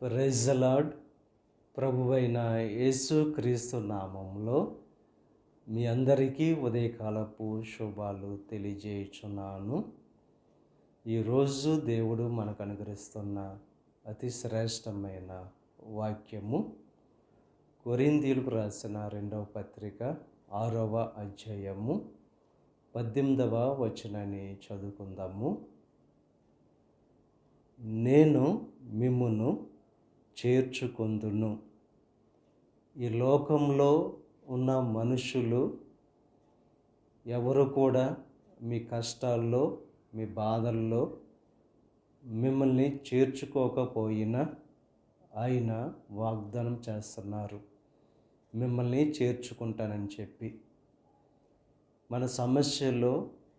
Praise the lord. ప్రభువైన యేసుక్రీస్తు నామములో మీ అందరికీ ఉదయకాలపు శుభాలు తెలియజేయుచున్నాను. ఈరోజు దేవుడు మనకు అనుగ్రహిస్తున్న అతి శ్రేష్టమైన వాక్యము కొరింథీయులకు రాసిన 2వ పత్రిక 6వ అధ్యాయము 18వ వచనాన్ని చదువుకుందాము. నేను మిమ్మును చేర్చుకొందును. ఈ లోకంలో ఉన్న మనుషులు ఎవరు కూడా మీ కష్టాల్లో, మీ బాధల్లో మిమ్మల్ని చేర్చుకోకపోయినా ఆయన వాగ్దానం చేస్తున్నారు మిమ్మల్ని చేర్చుకుంటానని చెప్పి. మన సమస్యలో